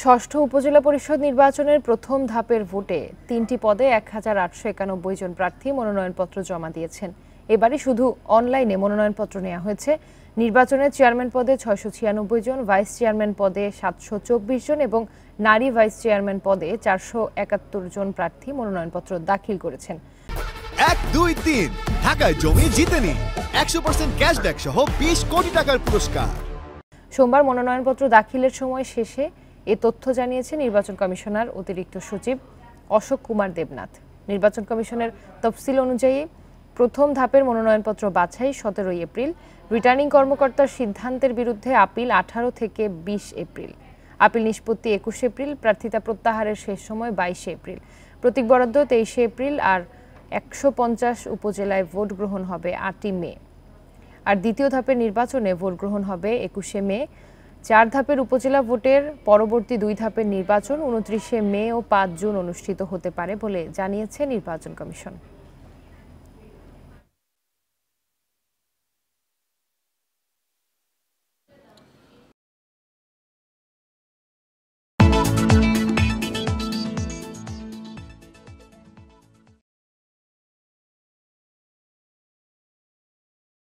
ষষ্ঠ উপজেলা পরিষদ নির্বাচনের প্রথম ধাপের ভোটে ৩টি পদে ১,৮৯১ জন প্রার্থী মনোনয়নপত্র জমা দিয়েছেন। এবারই শুধু অনলাইনে মনোনয়নপত্র নেওয়া হয়েছে। নির্বাচনে চেয়ারম্যান পদে ৬৯৬ জন, ভাইস চেয়ারম্যান পদে ৭২৪ জন এবং নারী ভাইস চেয়ারম্যান পদে ৪৭১ জন প্রার্থী মনোনয়নপত্র দাখিল করেছেন। ১, ২, ৩ ঢাকায় জমি জিতে নিন ১০০% ক্যাশব্যাক সহ ২০ কোটি টাকার পুরস্কার। সোমবার মনোনয়নপত্র দাখিলের সময় শেষে এ তথ্য জানিয়েছে নির্বাচন কমিশনার অতিরিক্ত সচিব অশোক কুমার দেবনাথ। নির্বাচন কমিশনের তফসিল অনুযায়ী প্রথম ধাপের মনোনয়নপত্র বাছাই ১৭ এপ্রিল, রিটার্নিং কর্মকর্তার সিদ্ধান্তের বিরুদ্ধে আপিল ১৮ থেকে ২০ এপ্রিল, আপিল নিষ্পত্তি ২১ এপ্রিল, প্রার্থিতা প্রত্যাহারের শেষ সময় ২২ এপ্রিল, প্রতীক বরাদ্দ ২৩ এপ্রিল আর ১৫০ উপজেলায় ভোট গ্রহণ হবে ৮ই মে। আর দ্বিতীয় ধাপের নির্বাচনে ভোট গ্রহণ হবে ২১শে মে। ৪ ধাপের উপজেলা ভোটের পরবর্তী ২ ধাপের নির্বাচন ২৯শে মে ও ৫ জুন অনুষ্ঠিত হতে পারে বলে জানিয়েছে নির্বাচন কমিশন।